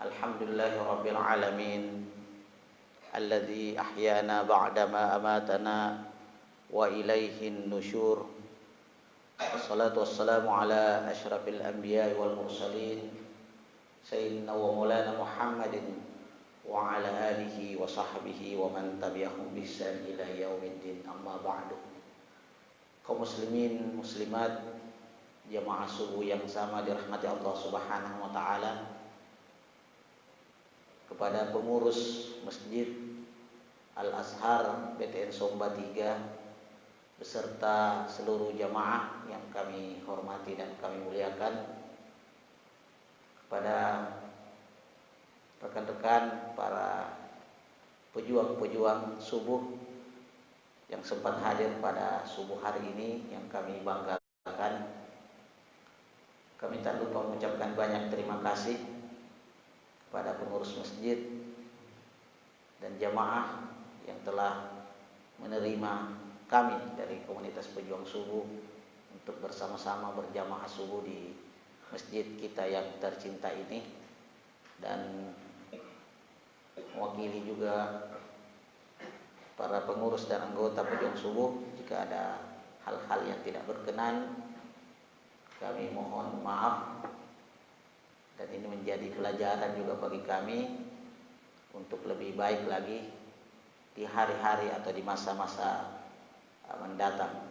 Alhamdulillahi Rabbil Alamin Alladhi ahyana ba'dama amatana wa ilaihin nusyur. Wassalatu wassalamu ala ashrafil anbiya wal mursalin Sayyidina wa maulana Muhammadin wa ala alihi wa sahbihi wa man tabi'ahum biihsan ila yaumiddin, amma ba'du. Kaum muslimin muslimat, jamaah subuh yang sama dirahmati Allah Subhanahu wa taala, kepada pengurus Masjid Al-Azhar BTN Somba 3 beserta seluruh jamaah yang kami hormati dan kami muliakan, kepada rekan-rekan para pejuang-pejuang subuh yang sempat hadir pada subuh hari ini yang kami banggakan. Kami tak lupa mengucapkan banyak terima kasih kepada pengurus masjid dan jamaah yang telah menerima kami dari komunitas pejuang subuh untuk bersama-sama berjamaah subuh di masjid kita yang tercinta ini, dan mewakili juga para pengurus dan anggota pejuang subuh. Jika ada hal-hal yang tidak berkenan, kami mohon maaf, dan ini menjadi pelajaran juga bagi kami untuk lebih baik lagi di hari-hari atau di masa-masa mendatang.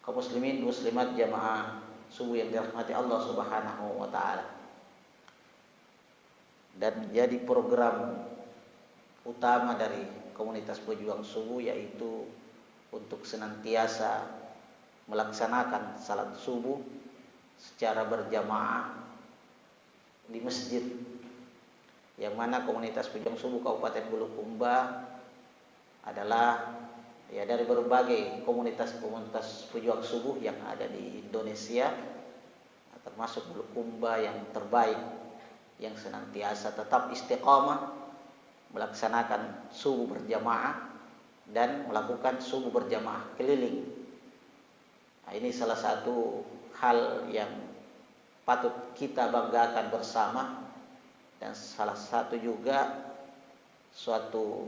Kaum muslimin muslimat jamaah subuh yang dirahmati Allah Subhanahu wa taala, dan jadi program utama dari komunitas pejuang subuh yaitu untuk senantiasa melaksanakan salat subuh secara berjamaah di masjid, yang mana komunitas pejuang subuh Kabupaten Bulukumba adalah dari berbagai komunitas-komunitas pejuang subuh yang ada di Indonesia, termasuk Bulukumba yang terbaik, yang senantiasa tetap istiqamah melaksanakan subuh berjamaah dan melakukan subuh berjamaah keliling. Nah, ini salah satu hal yang patut kita banggakan bersama, dan salah satu juga suatu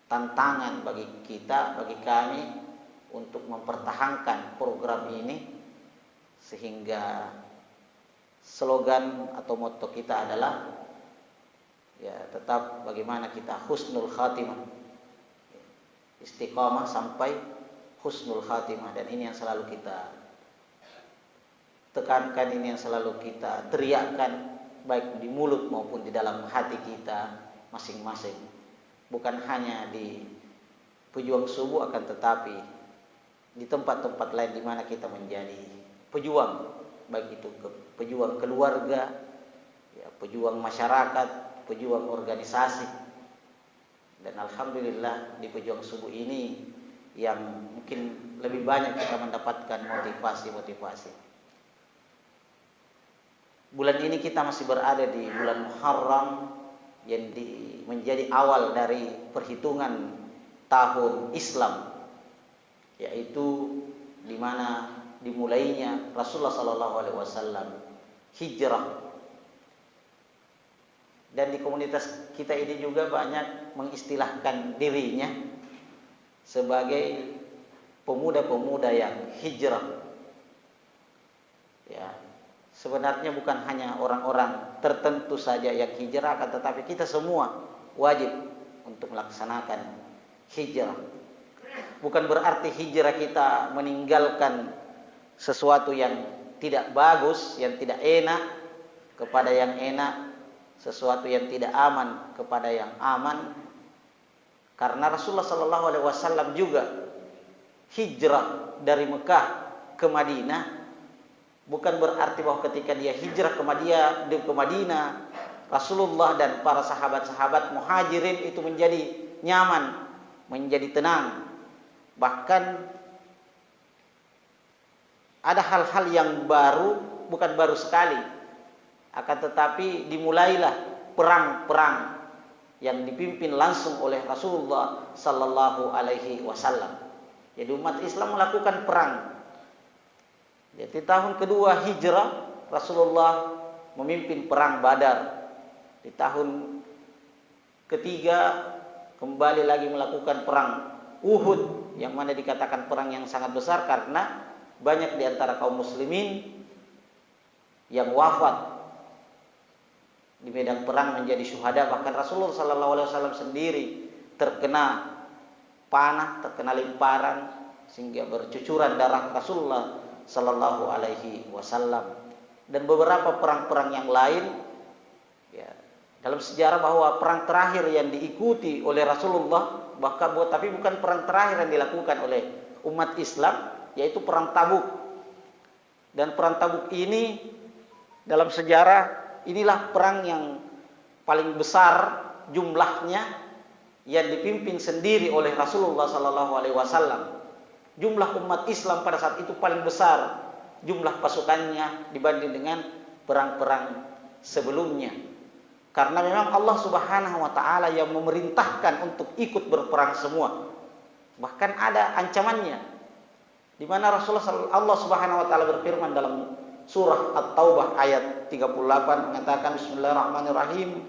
tantangan bagi kita, bagi kami untuk mempertahankan program ini, sehingga slogan atau motto kita adalah tetap bagaimana kita husnul khatimah, istiqamah sampai husnul khatimah. Dan ini yang selalu kita tekankan, ini yang selalu kita teriakkan, baik di mulut maupun di dalam hati kita masing-masing. Bukan hanya di pejuang subuh, akan tetapi di tempat-tempat lain di mana kita menjadi pejuang, baik itu pejuang keluarga, pejuang masyarakat, pejuang organisasi. Dan alhamdulillah di pejuang subuh ini yang mungkin lebih banyak kita mendapatkan motivasi. Bulan ini kita masih berada di bulan Muharram yang menjadi awal dari perhitungan tahun Islam, yaitu di mana dimulainya Rasulullah SAW hijrah. Dan di komunitas kita ini juga banyak mengistilahkan dirinya sebagai pemuda-pemuda yang hijrah. Sebenarnya bukan hanya orang-orang tertentu saja yang hijrah, akan tetapi kita semua wajib untuk melaksanakan hijrah. Bukan berarti hijrah kita meninggalkan sesuatu yang tidak bagus, yang tidak enak kepada yang enak, sesuatu yang tidak aman kepada yang aman. Karena Rasulullah SAW juga hijrah dari Mekah ke Madinah, bukan berarti bahwa ketika dia hijrah ke Madinah, Rasulullah dan para sahabat-sahabat muhajirin itu menjadi nyaman, menjadi tenang. Bahkan ada hal-hal yang baru, bukan baru sekali, akan tetapi dimulailah perang-perang yang dipimpin langsung oleh Rasulullah Sallallahu Alaihi Wasallam. Jadi umat Islam melakukan perang. Jadi tahun kedua hijrah Rasulullah memimpin perang Badar. Di tahun ketiga kembali lagi melakukan perang Uhud, yang mana dikatakan perang yang sangat besar karena banyak di antara kaum muslimin yang wafat di medan perang menjadi syuhada. Bahkan Rasulullah SAW sendiri terkena panah, terkena lemparan sehingga bercucuran darah Rasulullah Sallallahu Alaihi Wasallam. Dan beberapa perang-perang yang lain, ya, dalam sejarah bahwa perang terakhir yang diikuti oleh Rasulullah, tapi bukan perang terakhir yang dilakukan oleh umat Islam, yaitu perang Tabuk. Dan perang Tabuk ini dalam sejarah inilah perang yang paling besar jumlahnya, yang dipimpin sendiri oleh Rasulullah Sallallahu Alaihi Wasallam. Jumlah umat Islam pada saat itu paling besar jumlah pasukannya dibanding dengan perang-perang sebelumnya. Karena memang Allah Subhanahu wa taala yang memerintahkan untuk ikut berperang semua. Bahkan ada ancamannya. Di mana Allah Subhanahu wa taala berfirman dalam surah At-Taubah ayat 38 mengatakan, Bismillahirrahmanirrahim,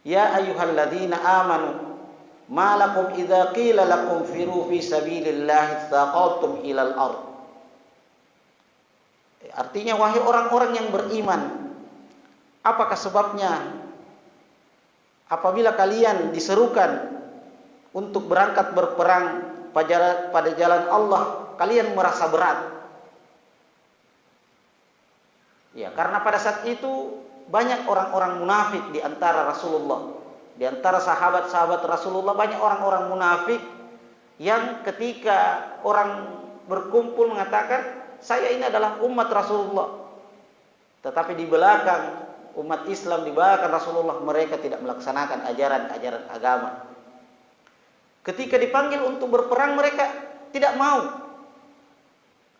Ya ayyuhalladzina amanu ma lakum idza qila lakum firu fi sabilillahi tsaqaltum ilal ard. Artinya, wahai orang-orang yang beriman, apakah sebabnya apabila kalian diserukan untuk berangkat berperang pada jalan Allah, kalian merasa berat? Ya, karena pada saat itu banyak orang-orang munafik di antara Rasulullah. Di antara sahabat-sahabat Rasulullah banyak orang-orang munafik yang ketika orang berkumpul mengatakan, saya ini adalah umat Rasulullah. Tetapi di belakang umat Islam, di belakang Rasulullah, mereka tidak melaksanakan ajaran-ajaran agama. Ketika dipanggil untuk berperang, mereka tidak mau.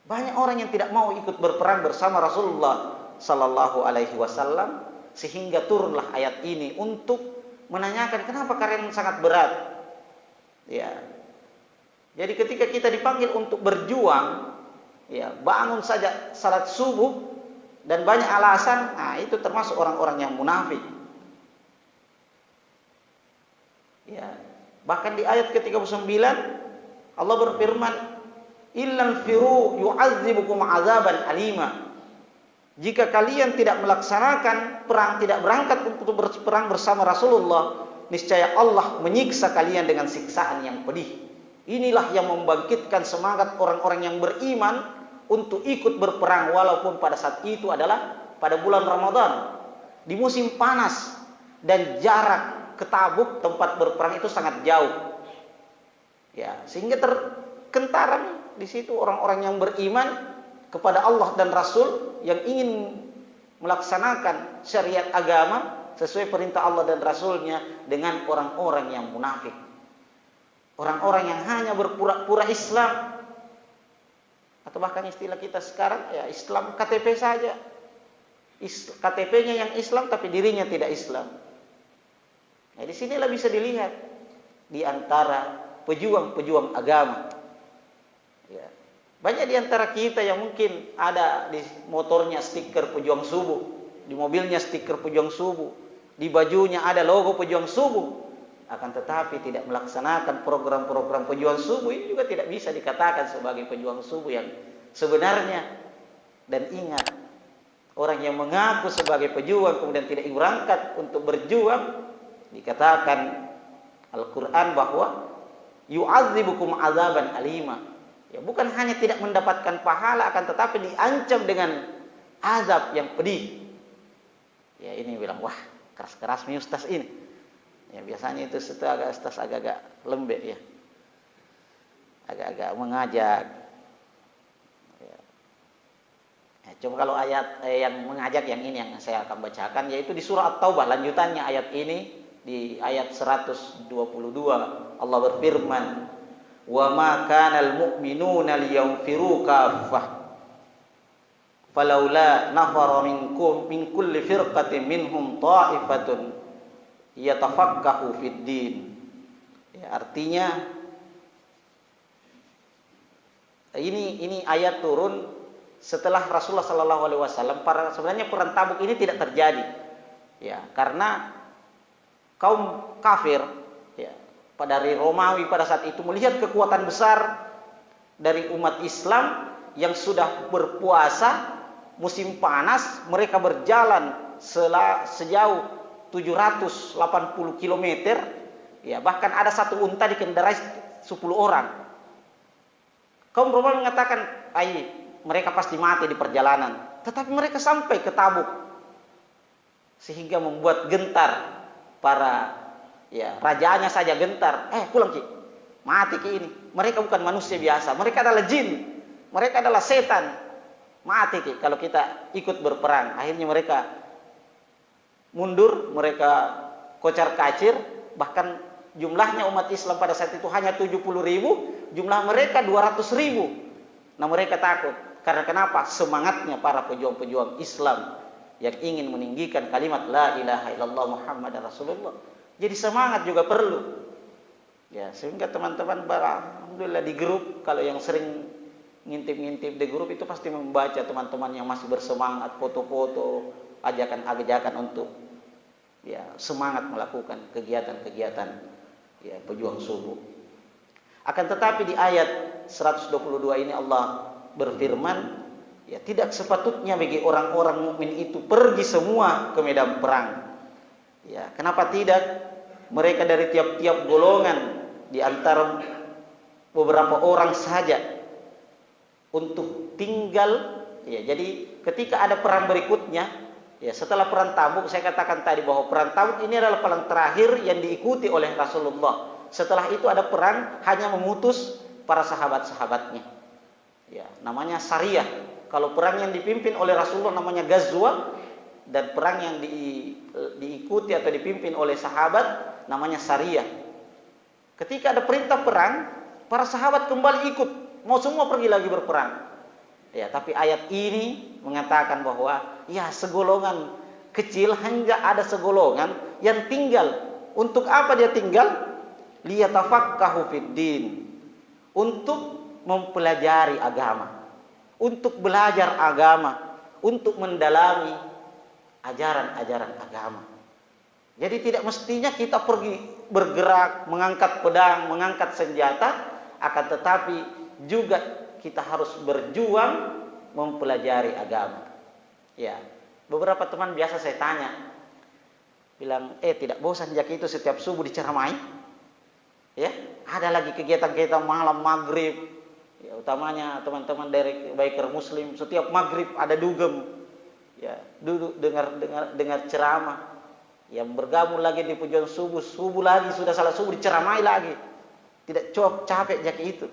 Banyak orang yang tidak mau ikut berperang bersama Rasulullah Sallallahu Alaihi Wasallam, sehingga turunlah ayat ini untuk menanyakan kenapa kalian sangat berat. Ya. Jadi ketika kita dipanggil untuk berjuang, ya, bangun saja salat subuh dan banyak alasan, nah itu termasuk orang-orang yang munafik. Ya. Bahkan di ayat ke-39 Allah berfirman, "Illam firu yu'adzibukum 'adzaban alima." Jika kalian tidak melaksanakan perang, tidak berangkat untuk berperang bersama Rasulullah, niscaya Allah menyiksa kalian dengan siksaan yang pedih. Inilah yang membangkitkan semangat orang-orang yang beriman untuk ikut berperang, walaupun pada saat itu adalah pada bulan Ramadan, di musim panas, dan jarak ke Tabuk tempat berperang itu sangat jauh. Ya, sehingga terkentara di situ orang-orang yang beriman kepada Allah dan Rasul, yang ingin melaksanakan syariat agama sesuai perintah Allah dan Rasulnya, dengan orang-orang yang munafik. Orang-orang yang hanya berpura-pura Islam, atau bahkan istilah kita sekarang, ya Islam KTP saja. KTP-nya yang Islam tapi dirinya tidak Islam. Nah, di sinilah bisa dilihat di antara pejuang-pejuang agama. Ya. Banyak di antara kita yang mungkin ada di motornya stiker pejuang subuh, di mobilnya stiker pejuang subuh, di bajunya ada logo pejuang subuh, akan tetapi tidak melaksanakan program-program pejuang subuh, ini juga tidak bisa dikatakan sebagai pejuang subuh yang sebenarnya. Dan ingat, orang yang mengaku sebagai pejuang kemudian tidak berangkat untuk berjuang, dikatakan Al-Quran bahwa yu'adzibukum azaban alima. Ya, bukan hanya tidak mendapatkan pahala, akan tetapi diancam dengan azab yang pedih. Ya, ini bilang, wah keras-keras nih ustaz ini. Ya, biasanya itu ustaz agak-agak lembek ya, agak-agak mengajak. Ya. Ya, coba kalau ayat yang mengajak yang ini yang saya akan bacakan, yaitu di surah At-Taubah, lanjutannya ayat ini, di ayat 122 Allah berfirman, wa ma kanal mu'minuna liyanfiru kaffah falaula nafara minkum min kulli firqatin minhum ta'ifatun yatafaqahu fid din. Ya, artinya ini ayat turun setelah Rasulullah Sallallahu Alaihi Wasallam, sebenarnya perang Tabuk ini tidak terjadi, ya, karena kaum kafir, ya, dari Romawi pada saat itu melihat kekuatan besar dari umat Islam yang sudah berpuasa musim panas, mereka berjalan sejauh 780 km, ya, bahkan ada satu unta dikendarai 10 orang. Kaum Romawi mengatakan, mereka pasti mati di perjalanan, tetapi mereka sampai ke Tabuk, sehingga membuat gentar para, ya, rajanya saja gentar. Pulang Ki, mati Ki ini. Mereka bukan manusia biasa, mereka adalah jin, mereka adalah setan. Mati Ki kalau kita ikut berperang. Akhirnya mereka mundur, mereka kocar kacir. Bahkan jumlahnya umat Islam pada saat itu hanya 70.000, jumlah mereka 200.000. Nah, mereka takut. Karena kenapa? Semangatnya para pejuang-pejuang Islam yang ingin meninggikan kalimat la ilaha illallah Muhammad Rasulullah. Jadi semangat juga perlu. Ya, sehingga teman-teman alhamdulillah di grup, kalau yang sering ngintip-ngintip di grup itu pasti membaca teman-teman yang masih bersemangat, foto-foto, ajakan-ajakan untuk, ya, semangat melakukan kegiatan-kegiatan, ya, pejuang subuh. Akan tetapi di ayat 122 ini Allah berfirman, ya, tidak sepatutnya bagi orang-orang mukmin itu pergi semua ke medan perang. Ya, kenapa tidak? Mereka dari tiap-tiap golongan di antara beberapa orang saja untuk tinggal, ya. Jadi ketika ada perang berikutnya, ya, setelah perang Tabuk, saya katakan tadi bahwa perang Tabuk ini adalah perang terakhir yang diikuti oleh Rasulullah. Setelah itu ada perang hanya memutus para sahabat-sahabatnya. Ya, namanya Sariyah. Kalau perang yang dipimpin oleh Rasulullah namanya Ghazwa, dan perang yang diikuti atau dipimpin oleh sahabat namanya Sariyah. Ketika ada perintah perang, para sahabat kembali ikut, mau semua pergi lagi berperang. Ya, tapi ayat ini mengatakan bahwa, ya, segolongan kecil, hanya ada segolongan yang tinggal. Untuk apa dia tinggal? Liyatafaqahu fiddin, untuk mempelajari agama, untuk belajar agama, untuk mendalami ajaran-ajaran agama. Jadi tidak mestinya kita pergi bergerak, mengangkat pedang, mengangkat senjata, akan tetapi juga kita harus berjuang mempelajari agama. Ya, beberapa teman biasa saya tanya, bilang, tidak bosan jak itu setiap subuh diceramai? Ya, ada lagi kegiatan-kegiatan malam maghrib, ya, utamanya teman-teman dari biker muslim setiap maghrib ada dugem, ya, duduk dengar ceramah, yang bergabung lagi di pujian subuh lagi sudah salat subuh diceramai lagi, tidak capek jak itu,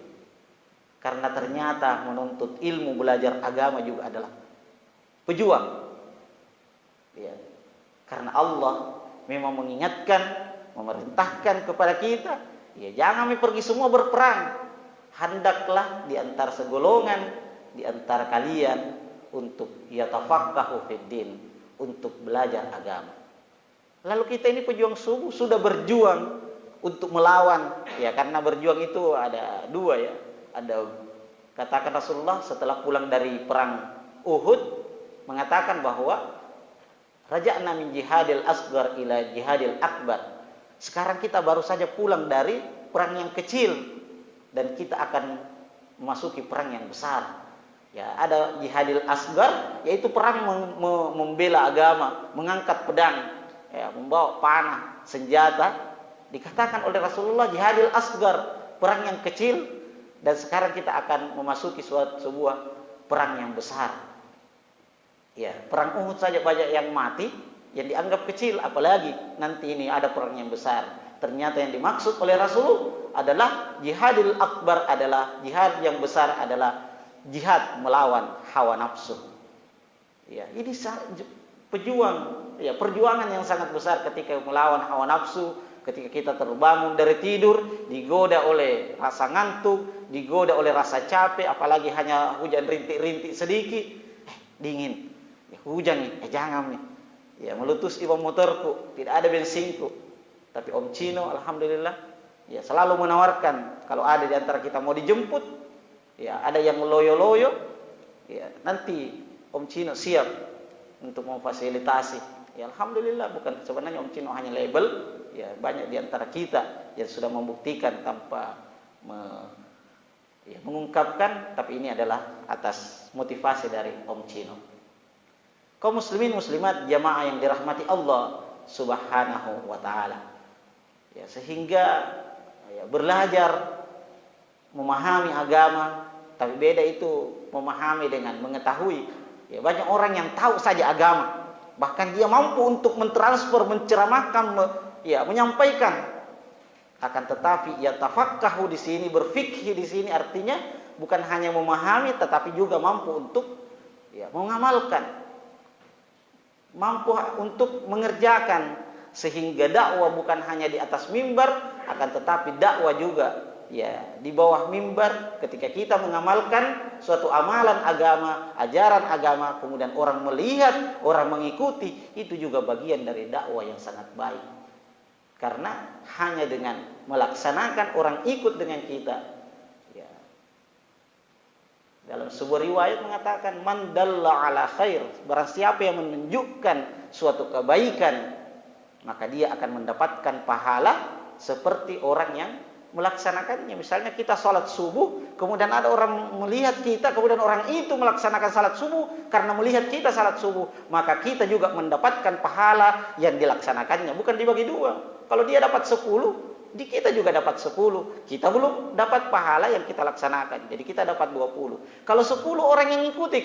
karena ternyata menuntut ilmu, belajar agama juga adalah pejuang, ya, karena Allah memang mengingatkan, memerintahkan kepada kita, ya, jangan pergi semua berperang. Hendaklah di antara segolongan di antara kalian untuk yatafaqahu fiddin, untuk belajar agama. Lalu kita ini pejuang subuh sudah berjuang untuk melawan, ya, karena berjuang itu ada dua, ya. Ada, katakan Rasulullah setelah pulang dari perang Uhud mengatakan bahwa raja'na min jihadil asghar ila jihadil akbar. Sekarang kita baru saja pulang dari perang yang kecil dan kita akan memasuki perang yang besar. Ya, ada jihadil asghar, yaitu perang membela agama, mengangkat pedang, ya, membawa panah, senjata. Dikatakan oleh Rasulullah jihadil asghar, perang yang kecil, dan sekarang kita akan memasuki sebuah perang yang besar. Ya, perang Uhud saja banyak yang mati, yang dianggap kecil, apalagi nanti ini ada perang yang besar. Ternyata yang dimaksud oleh Rasulullah adalah jihadil akbar, adalah jihad yang besar, adalah jihad melawan hawa nafsu. Ya, ini pejuang, ya, perjuangan yang sangat besar ketika melawan hawa nafsu, ketika kita terbangun dari tidur, digoda oleh rasa ngantuk, digoda oleh rasa capek, apalagi hanya hujan rintik-rintik sedikit, dingin, ya, hujan nih, jangan nih. Ya, meletus ibam motorku, tidak ada bensinku. Tapi Om Cino alhamdulillah, ya, selalu menawarkan kalau ada di antara kita mau dijemput, ya, ada yang loyo-loyo, ya nanti Om Cino siap untuk memfasilitasi. Ya alhamdulillah, bukan sebenarnya Om Cino hanya label, ya banyak di antara kita yang sudah membuktikan tanpa mengungkapkan, tapi ini adalah atas motivasi dari Om Cino. Kaum muslimin muslimat jamaah yang dirahmati Allah Subhanahu wa taala. Ya, sehingga belajar memahami agama, tapi beda itu memahami dengan mengetahui. Ya, banyak orang yang tahu saja agama, bahkan dia mampu untuk mentransfer, menceramahkan, menyampaikan. Akan tetapi ya tafakkahu di sini, berfikih di sini artinya bukan hanya memahami, tetapi juga mampu untuk mengamalkan, mampu untuk mengerjakan, sehingga dakwah bukan hanya di atas mimbar, akan tetapi dakwah juga di bawah mimbar. Ketika kita mengamalkan suatu amalan agama, ajaran agama, kemudian orang melihat, orang mengikuti, itu juga bagian dari dakwah yang sangat baik. Karena hanya dengan melaksanakan, orang ikut dengan kita. Dalam sebuah riwayat mengatakan, man dalla ala khair, barang siapa yang menunjukkan suatu kebaikan, maka dia akan mendapatkan pahala seperti orang yang melaksanakannya. Misalnya kita sholat subuh, kemudian ada orang melihat kita, kemudian orang itu melaksanakan sholat subuh karena melihat kita sholat subuh, maka kita juga mendapatkan pahala yang dilaksanakannya, bukan dibagi dua. Kalau dia dapat 10, di kita juga dapat 10. Kita belum dapat pahala yang kita laksanakan, jadi kita dapat 20. Kalau 10 orang yang ikuti,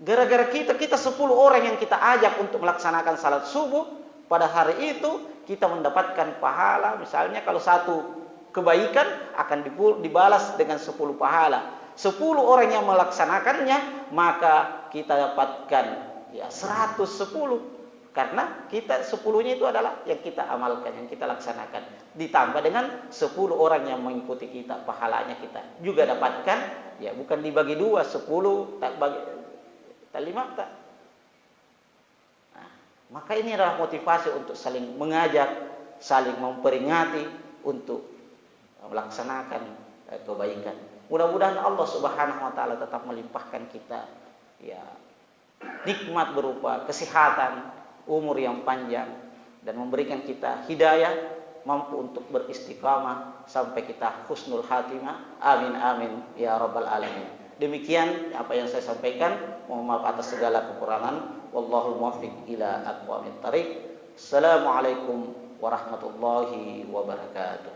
gara-gara kita 10 orang yang kita ajak untuk melaksanakan salat subuh, pada hari itu kita mendapatkan pahala. Misalnya kalau 1 kebaikan akan dibalas dengan 10 pahala. 10 orang yang melaksanakannya, maka kita dapatkan 110. Karena kita 10-nya itu adalah yang kita amalkan, yang kita laksanakan. Ditambah dengan 10 orang yang mengikuti kita, pahalanya kita juga dapatkan. Bukan dibagi 2, 10 tak bagi 5 tak. Nah, maka ini adalah motivasi untuk saling mengajak, saling memperingati untuk melaksanakan kebaikan. Mudah-mudahan Allah Subhanahu wa taala tetap melimpahkan kita nikmat berupa kesehatan, umur yang panjang, dan memberikan kita hidayah, mampu untuk beristiqamah sampai kita husnul khatimah. Amin amin ya rabbal alamin. Demikian apa yang saya sampaikan. Mohon maaf atas segala kekurangan. Wallahul muwaffiq ila aqwamit thariq. Assalamualaikum warahmatullahi wabarakatuh.